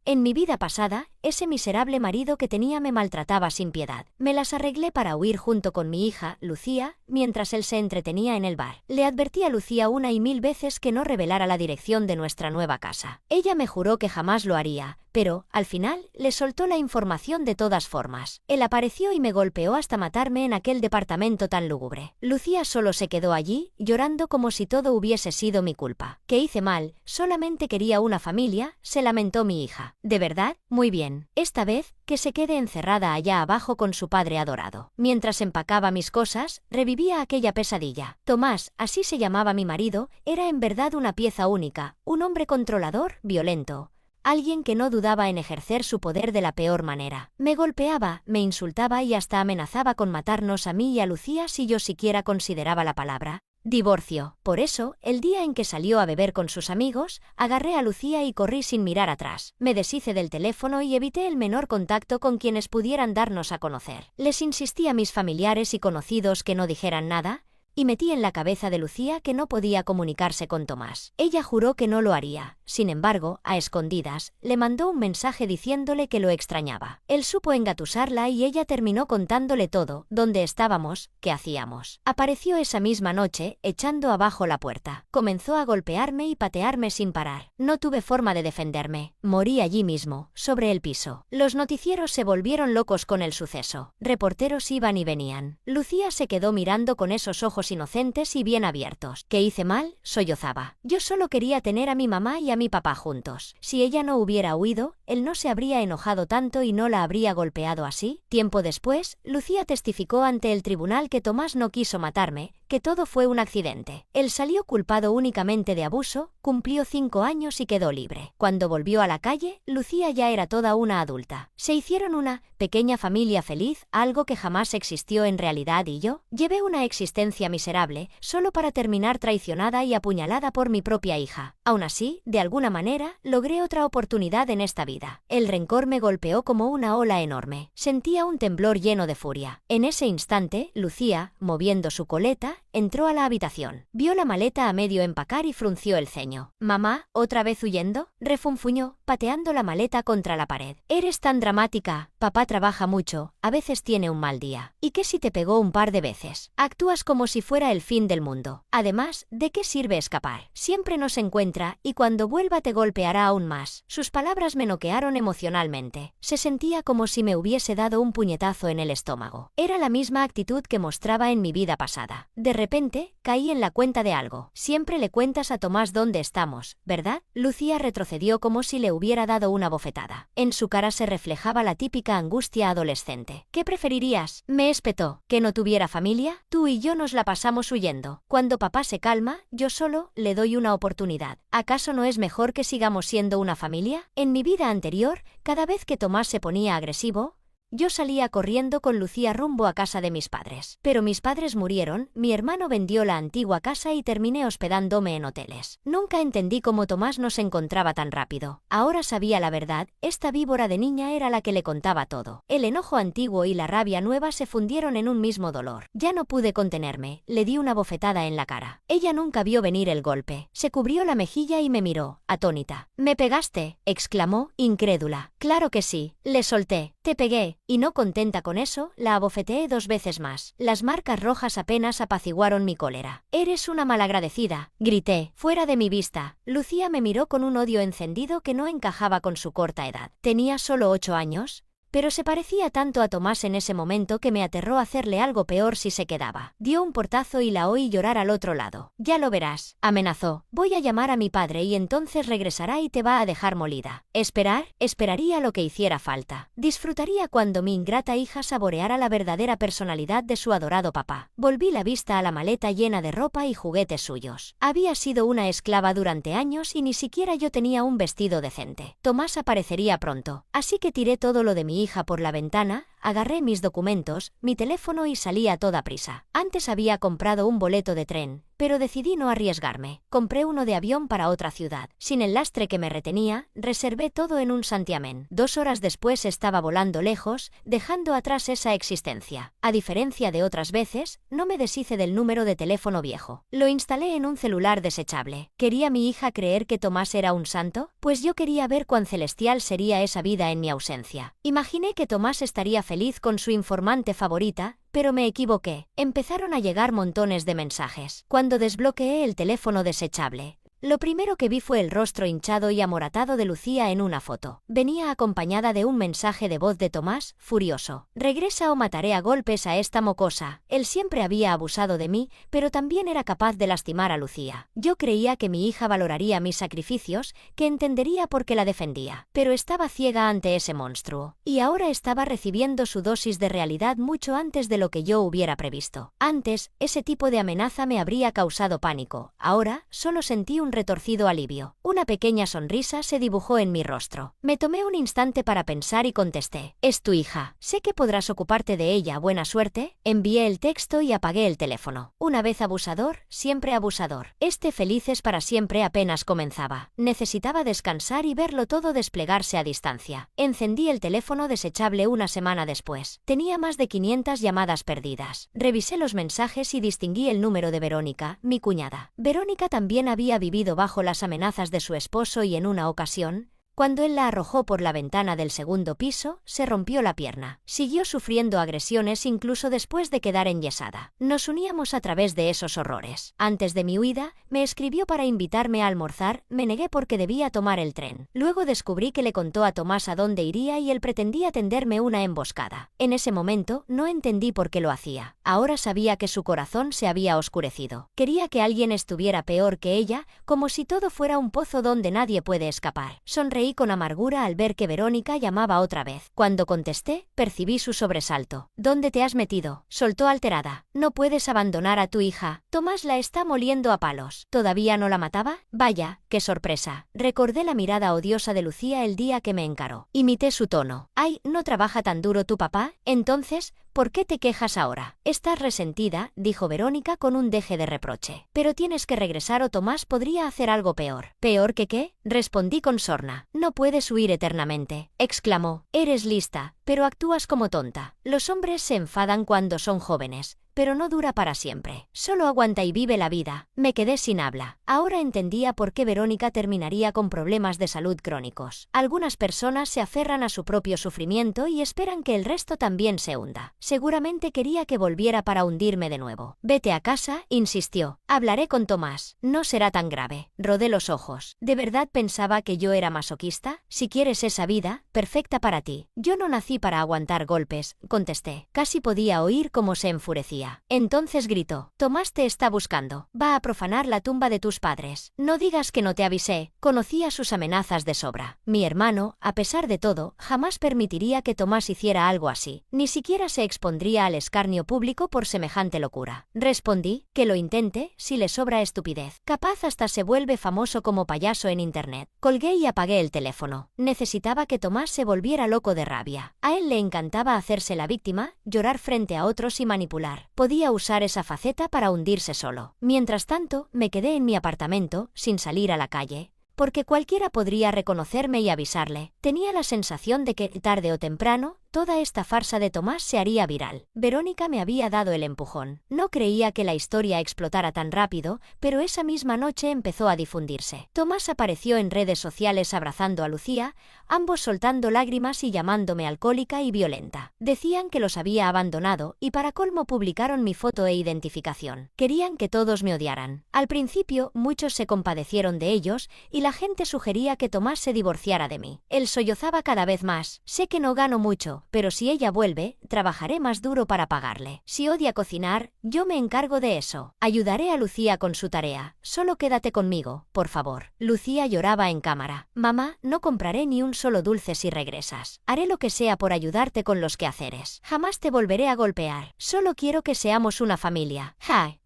En mi vida pasada, ese miserable marido que tenía me maltrataba sin piedad. Me las arreglé para huir junto con mi hija, Lucía, mientras él se entretenía en el bar. Le advertí a Lucía una y mil veces que no revelara la dirección de nuestra nueva casa. Ella me juró que jamás lo haría, pero, al final, le soltó la información de todas formas. Él apareció y me golpeó hasta matarme en aquel departamento tan lúgubre. Lucía solo se quedó allí, llorando como si todo hubiese sido mi culpa. Que hice mal, solamente quería una familia, se lamentó mi hija. ¿De verdad? Muy bien. Esta vez, que se quede encerrada allá abajo con su padre adorado. Mientras empacaba mis cosas, revivía aquella pesadilla. Tomás, así se llamaba mi marido, era en verdad una pieza única, un hombre controlador, violento. Alguien que no dudaba en ejercer su poder de la peor manera. Me golpeaba, me insultaba y hasta amenazaba con matarnos a mí y a Lucía si yo siquiera consideraba la palabra divorcio. Por eso, el día en que salió a beber con sus amigos, agarré a Lucía y corrí sin mirar atrás. Me deshice del teléfono y evité el menor contacto con quienes pudieran darnos a conocer. Les insistí a mis familiares y conocidos que no dijeran nada, y metí en la cabeza de Lucía que no podía comunicarse con Tomás. Ella juró que no lo haría. Sin embargo, a escondidas, le mandó un mensaje diciéndole que lo extrañaba. Él supo engatusarla y ella terminó contándole todo, dónde estábamos, qué hacíamos. Apareció esa misma noche, echando abajo la puerta. Comenzó a golpearme y patearme sin parar. No tuve forma de defenderme. Morí allí mismo, sobre el piso. Los noticieros se volvieron locos con el suceso. Reporteros iban y venían. Lucía se quedó mirando con esos ojos inocentes y bien abiertos. ¿Qué hice mal? Sollozaba. Yo solo quería tener a mi mamá y a mi papá juntos. Si ella no hubiera huido, él no se habría enojado tanto y no la habría golpeado así. Tiempo después, Lucía testificó ante el tribunal que Tomás no quiso matarme, que todo fue un accidente. Él salió culpado únicamente de abuso, cumplió 5 años y quedó libre. Cuando volvió a la calle, Lucía ya era toda una adulta. Se hicieron una pequeña familia feliz, algo que jamás existió en realidad, y yo llevé una existencia miserable, solo para terminar traicionada y apuñalada por mi propia hija. Aún así, de alguna manera, logré otra oportunidad en esta vida. El rencor me golpeó como una ola enorme. Sentía un temblor lleno de furia. En ese instante, Lucía, moviendo su coleta, entró a la habitación. Vio la maleta a medio empacar y frunció el ceño. «¿Mamá, otra vez huyendo?», refunfuñó, pateando la maleta contra la pared. «Eres tan dramática. Papá trabaja mucho, a veces tiene un mal día. ¿Y qué si te pegó un par de veces? Actúas como si fuera el fin del mundo. Además, ¿de qué sirve escapar? Siempre nos encuentra y cuando vuelva te golpeará aún más». Sus palabras me noquearon emocionalmente. Se sentía como si me hubiese dado un puñetazo en el estómago. Era la misma actitud que mostraba en mi vida pasada. De repente, caí en la cuenta de algo. Siempre le cuentas a Tomás dónde estamos, ¿verdad? Lucía retrocedió como si le hubiera dado una bofetada. En su cara se reflejaba la típica angustia adolescente. ¿Qué preferirías?, me espetó. ¿Que no tuviera familia? Tú y yo nos la pasamos huyendo. Cuando papá se calma, yo solo le doy una oportunidad. ¿Acaso no es mejor que sigamos siendo una familia? En mi vida anterior, cada vez que Tomás se ponía agresivo, yo salía corriendo con Lucía rumbo a casa de mis padres. Pero mis padres murieron, mi hermano vendió la antigua casa y terminé hospedándome en hoteles. Nunca entendí cómo Tomás nos encontraba tan rápido. Ahora sabía la verdad, esta víbora de niña era la que le contaba todo. El enojo antiguo y la rabia nueva se fundieron en un mismo dolor. Ya no pude contenerme, le di una bofetada en la cara. Ella nunca vio venir el golpe. Se cubrió la mejilla y me miró, atónita. «¿Me pegaste?», exclamó, incrédula. «Claro que sí», le solté. «Te pegué», y no contenta con eso, la abofeteé 2 veces más. Las marcas rojas apenas apaciguaron mi cólera. «Eres una malagradecida», grité. «Fuera de mi vista». Lucía me miró con un odio encendido que no encajaba con su corta edad. Tenía solo 8 años. Pero se parecía tanto a Tomás en ese momento que me aterró hacerle algo peor si se quedaba. Dio un portazo y la oí llorar al otro lado. «Ya lo verás», amenazó. «Voy a llamar a mi padre y entonces regresará y te va a dejar molida». ¿Esperar? Esperaría lo que hiciera falta. Disfrutaría cuando mi ingrata hija saboreara la verdadera personalidad de su adorado papá. Volví la vista a la maleta llena de ropa y juguetes suyos. Había sido una esclava durante años y ni siquiera yo tenía un vestido decente. Tomás aparecería pronto, así que tiré todo lo de mi hija por la ventana, agarré mis documentos, mi teléfono y salí a toda prisa. Antes había comprado un boleto de tren, pero decidí no arriesgarme. Compré uno de avión para otra ciudad. Sin el lastre que me retenía, reservé todo en un santiamén. 2 horas después estaba volando lejos, dejando atrás esa existencia. A diferencia de otras veces, no me deshice del número de teléfono viejo. Lo instalé en un celular desechable. ¿Quería mi hija creer que Tomás era un santo? Pues yo quería ver cuán celestial sería esa vida en mi ausencia. Imaginé que Tomás estaría feliz con su informante favorita, pero me equivoqué. Empezaron a llegar montones de mensajes. Cuando desbloqueé el teléfono desechable, lo primero que vi fue el rostro hinchado y amoratado de Lucía en una foto. Venía acompañada de un mensaje de voz de Tomás, furioso. «Regresa o mataré a golpes a esta mocosa». Él siempre había abusado de mí, pero también era capaz de lastimar a Lucía. Yo creía que mi hija valoraría mis sacrificios, que entendería por qué la defendía. Pero estaba ciega ante ese monstruo. Y ahora estaba recibiendo su dosis de realidad mucho antes de lo que yo hubiera previsto. Antes, ese tipo de amenaza me habría causado pánico. Ahora, solo sentí un retorcido alivio. Una pequeña sonrisa se dibujó en mi rostro. Me tomé un instante para pensar y contesté: «Es tu hija. Sé que podrás ocuparte de ella. Buena suerte». Envié el texto y apagué el teléfono. Una vez abusador, siempre abusador. Felices para siempre apenas comenzaba. Necesitaba descansar y verlo todo desplegarse a distancia. Encendí el teléfono desechable una semana después. Tenía más de 500 llamadas perdidas. Revisé los mensajes y distinguí el número de Verónica, mi cuñada. Verónica también había vivido bajo las amenazas de su esposo y en una ocasión, cuando él la arrojó por la ventana del segundo piso, se rompió la pierna. Siguió sufriendo agresiones incluso después de quedar enyesada. Nos uníamos a través de esos horrores. Antes de mi huida, me escribió para invitarme a almorzar. Me negué porque debía tomar el tren. Luego descubrí que le contó a Tomás a dónde iría y él pretendía tenderme una emboscada. En ese momento, no entendí por qué lo hacía. Ahora sabía que su corazón se había oscurecido. Quería que alguien estuviera peor que ella, como si todo fuera un pozo donde nadie puede escapar. Sonreí con amargura al ver que Verónica llamaba otra vez. Cuando contesté, percibí su sobresalto. «¿Dónde te has metido?», soltó alterada. «No puedes abandonar a tu hija. Tomás la está moliendo a palos». ¿Todavía no la mataba? Vaya, qué sorpresa. Recordé la mirada odiosa de Lucía el día que me encaró. Imité su tono. «Ay, ¿no trabaja tan duro tu papá? Entonces, ¿por qué te quejas ahora?» «Estás resentida», dijo Verónica con un deje de reproche. «Pero tienes que regresar o Tomás podría hacer algo peor». «¿Peor que qué?», respondí con sorna. «No puedes huir eternamente», exclamó. «Eres lista, pero actúas como tonta. Los hombres se enfadan cuando son jóvenes, pero no dura para siempre. Solo aguanta y vive la vida». Me quedé sin habla. Ahora entendía por qué Verónica terminaría con problemas de salud crónicos. Algunas personas se aferran a su propio sufrimiento y esperan que el resto también se hunda. Seguramente quería que volviera para hundirme de nuevo. «Vete a casa», insistió. «Hablaré con Tomás. No será tan grave». Rodé los ojos. ¿De verdad pensaba que yo era masoquista? «Si quieres esa vida, perfecta para ti». «Yo no nací para aguantar golpes», contesté. Casi podía oír cómo se enfurecía. Entonces gritó: «Tomás te está buscando. Va a profanar la tumba de tus padres». «No digas que no te avisé». Conocía sus amenazas de sobra. Mi hermano, a pesar de todo, jamás permitiría que Tomás hiciera algo así. Ni siquiera se expondría al escarnio público por semejante locura. Respondí: «Que lo intente, si le sobra estupidez. Capaz hasta se vuelve famoso como payaso en internet». Colgué y apagué el teléfono. Necesitaba que Tomás se volviera loco de rabia. A él le encantaba hacerse la víctima, llorar frente a otros y manipular. Podía usar esa faceta para hundirse solo. Mientras tanto, me quedé en mi apartamento, sin salir a la calle, porque cualquiera podría reconocerme y avisarle. Tenía la sensación de que, tarde o temprano, toda esta farsa de Tomás se haría viral. Verónica me había dado el empujón. No creía que la historia explotara tan rápido, pero esa misma noche empezó a difundirse. Tomás apareció en redes sociales abrazando a Lucía, ambos soltando lágrimas y llamándome alcohólica y violenta. Decían que los había abandonado y para colmo publicaron mi foto e identificación. Querían que todos me odiaran. Al principio, muchos se compadecieron de ellos y la gente sugería que Tomás se divorciara de mí. Él sollozaba cada vez más. «Sé que no gano mucho, pero si ella vuelve, trabajaré más duro para pagarle. Si odia cocinar, yo me encargo de eso. Ayudaré a Lucía con su tarea. Solo quédate conmigo, por favor». Lucía lloraba en cámara. «Mamá, no compraré ni un solo dulce si regresas. Haré lo que sea por ayudarte con los quehaceres. Jamás te volveré a golpear. Solo quiero que seamos una familia».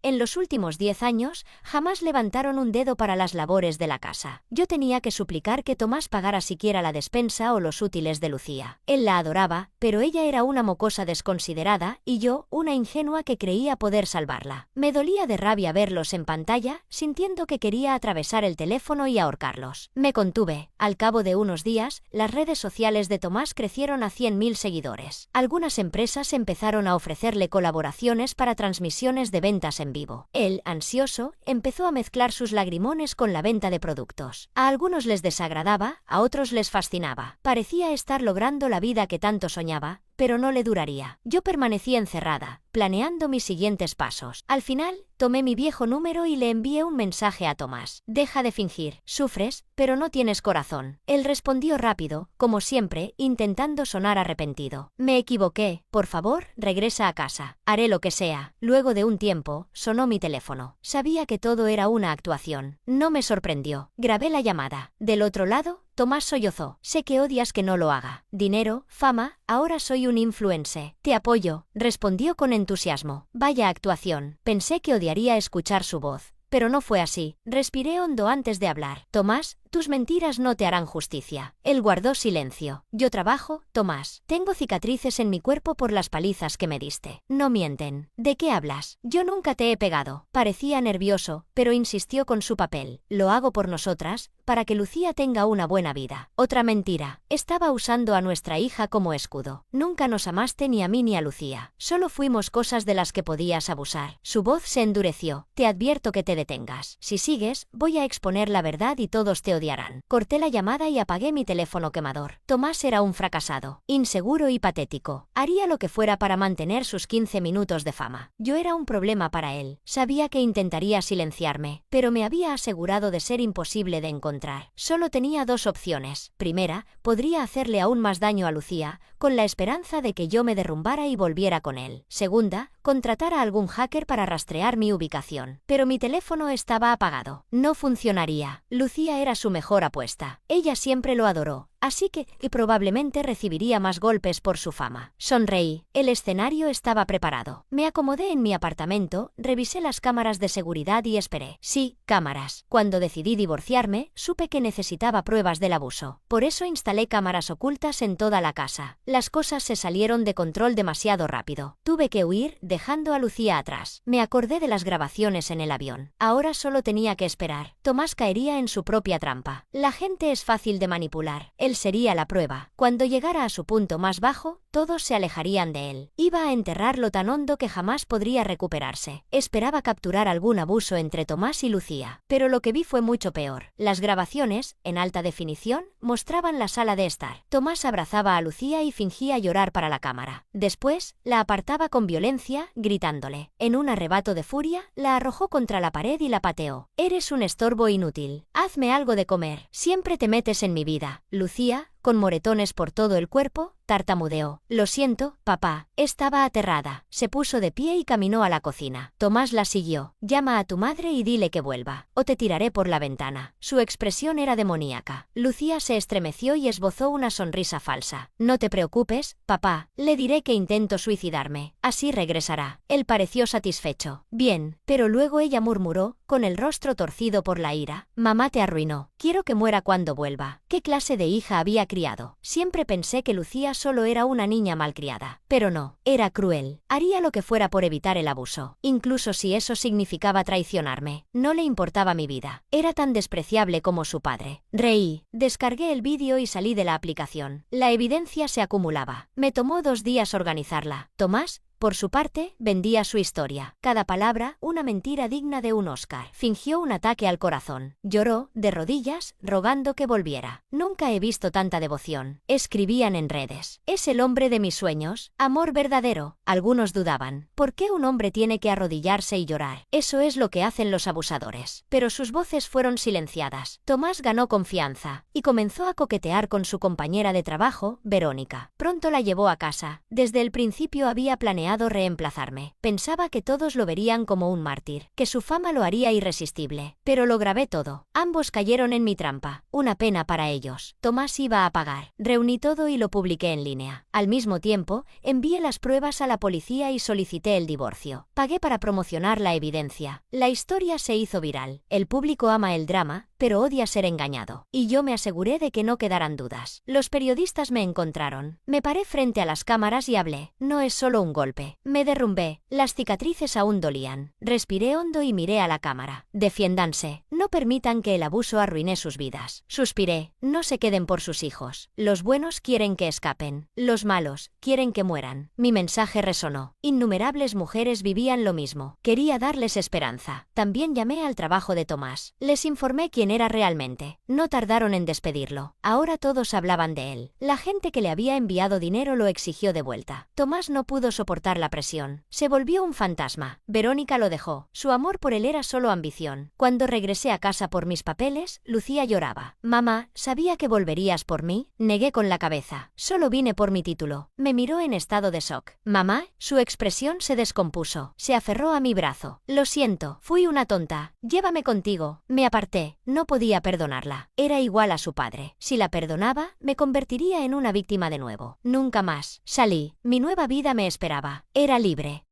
En los últimos 10 años, jamás levantaron un dedo para las labores de la casa. Yo tenía que suplicar que Tomás pagara siquiera la despensa o los útiles de Lucía. Él la adoraba, Lucía, pero ella era una mocosa desconsiderada y yo, una ingenua que creía poder salvarla. Me dolía de rabia verlos en pantalla, sintiendo que quería atravesar el teléfono y ahorcarlos. Me contuve. Al cabo de unos días, las redes sociales de Tomás crecieron a 100.000 seguidores. Algunas empresas empezaron a ofrecerle colaboraciones para transmisiones de ventas en vivo. Él, ansioso, empezó a mezclar sus lagrimones con la venta de productos. A algunos les desagradaba, a otros les fascinaba. Parecía estar logrando la vida que tanto soñaba, pero no le duraría. Yo permanecí encerrada, planeando mis siguientes pasos. Al final, tomé mi viejo número y le envié un mensaje a Tomás. Deja de fingir, sufres, pero no tienes corazón. Él respondió rápido, como siempre, intentando sonar arrepentido. Me equivoqué, por favor, regresa a casa. Haré lo que sea. Luego de un tiempo, sonó mi teléfono. Sabía que todo era una actuación. No me sorprendió. Grabé la llamada. Del otro lado, Tomás sollozó. Sé que odias que no lo haga. Dinero, fama, ahora soy un influencer. Te apoyo, respondió con entusiasmo. Vaya actuación. Pensé que odiaría escuchar su voz. Pero no fue así. Respiré hondo antes de hablar. Tomás, tus mentiras no te harán justicia. Él guardó silencio. Yo trabajo, Tomás. Tengo cicatrices en mi cuerpo por las palizas que me diste. No mienten. ¿De qué hablas? Yo nunca te he pegado. Parecía nervioso, pero insistió con su papel. Lo hago por nosotras, para que Lucía tenga una buena vida. Otra mentira. Estaba usando a nuestra hija como escudo. Nunca nos amaste ni a mí ni a Lucía. Solo fuimos cosas de las que podías abusar. Su voz se endureció. Te advierto que te detengas. Si sigues, voy a exponer la verdad y todos te odiarán. Corté la llamada y apagué mi teléfono quemador. Tomás era un fracasado, inseguro y patético. Haría lo que fuera para mantener sus 15 minutos de fama. Yo era un problema para él. Sabía que intentaría silenciarme, pero me había asegurado de ser imposible de encontrar. Solo tenía dos opciones. Primera, podría hacerle aún más daño a Lucía, con la esperanza de que yo me derrumbara y volviera con él. Segunda, contratar a algún hacker para rastrear mi ubicación. Pero mi teléfono estaba apagado. No funcionaría. Lucía era su mejor apuesta. Ella siempre lo adoró. Así que probablemente recibiría más golpes por su fama. Sonreí. El escenario estaba preparado. Me acomodé en mi apartamento, revisé las cámaras de seguridad y esperé. Sí, cámaras. Cuando decidí divorciarme, supe que necesitaba pruebas del abuso. Por eso instalé cámaras ocultas en toda la casa. Las cosas se salieron de control demasiado rápido. Tuve que huir, dejando a Lucía atrás. Me acordé de las grabaciones en el avión. Ahora solo tenía que esperar. Tomás caería en su propia trampa. La gente es fácil de manipular. Él sería la prueba. Cuando llegara a su punto más bajo, todos se alejarían de él. Iba a enterrarlo tan hondo que jamás podría recuperarse. Esperaba capturar algún abuso entre Tomás y Lucía. Pero lo que vi fue mucho peor. Las grabaciones, en alta definición, mostraban la sala de estar. Tomás abrazaba a Lucía y fingía llorar para la cámara. Después, la apartaba con violencia, gritándole. En un arrebato de furia, la arrojó contra la pared y la pateó. Eres un estorbo inútil. Hazme algo de comer. Siempre te metes en mi vida. Lucía, con moretones por todo el cuerpo, tartamudeó. Lo siento, papá. Estaba aterrada. Se puso de pie y caminó a la cocina. Tomás la siguió. Llama a tu madre y dile que vuelva, o te tiraré por la ventana. Su expresión era demoníaca. Lucía se estremeció y esbozó una sonrisa falsa. No te preocupes, papá. Le diré que intento suicidarme. Así regresará. Él pareció satisfecho. Bien, pero luego ella murmuró, con el rostro torcido por la ira. Mamá te arruinó. Quiero que muera cuando vuelva. ¿Qué clase de hija había criado? Siempre pensé que Lucía solo era una niña malcriada. Pero no, era cruel. Haría lo que fuera por evitar el abuso. Incluso si eso significaba traicionarme. No le importaba mi vida. Era tan despreciable como su padre. Reí. Descargué el vídeo y salí de la aplicación. La evidencia se acumulaba. Me tomó 2 días organizarla. Tomás, por su parte, vendía su historia. Cada palabra, una mentira digna de un Oscar. Fingió un ataque al corazón. Lloró, de rodillas, rogando que volviera. Nunca he visto tanta devoción. Escribían en redes. Es el hombre de mis sueños. Amor verdadero. Algunos dudaban. ¿Por qué un hombre tiene que arrodillarse y llorar? Eso es lo que hacen los abusadores. Pero sus voces fueron silenciadas. Tomás ganó confianza y comenzó a coquetear con su compañera de trabajo, Verónica. Pronto la llevó a casa. Desde el principio había planeado reemplazarme. Pensaba que todos lo verían como un mártir, que su fama lo haría irresistible. Pero lo grabé todo. Ambos cayeron en mi trampa. Una pena para ellos. Tomás iba a pagar. Reuní todo y lo publiqué en línea. Al mismo tiempo, envié las pruebas a la policía y solicité el divorcio. Pagué para promocionar la evidencia. La historia se hizo viral. El público ama el drama, pero odia ser engañado. Y yo me aseguré de que no quedaran dudas. Los periodistas me encontraron. Me paré frente a las cámaras y hablé. No es solo un golpe. Me derrumbé. Las cicatrices aún dolían. Respiré hondo y miré a la cámara. Defiéndanse. No permitan que el abuso arruine sus vidas. Suspiré. No se queden por sus hijos. Los buenos quieren que escapen. Los malos quieren que mueran. Mi mensaje resonó. Innumerables mujeres vivían lo mismo. Quería darles esperanza. También llamé al trabajo de Tomás. Les informé quién era realmente. No tardaron en despedirlo. Ahora todos hablaban de él. La gente que le había enviado dinero lo exigió de vuelta. Tomás no pudo soportar la presión. Se volvió un fantasma. Verónica lo dejó. Su amor por él era solo ambición. Cuando regresé a casa por mis papeles, Lucía lloraba. Mamá, ¿sabía que volverías por mí? Negué con la cabeza. Solo vine por mi título. Me miró en estado de shock. Mamá, su expresión se descompuso. Se aferró a mi brazo. Lo siento, fui una tonta. Llévame contigo. Me aparté. No podía perdonarla. Era igual a su padre. Si la perdonaba, me convertiría en una víctima de nuevo. Nunca más. Salí. Mi nueva vida me esperaba. Era libre.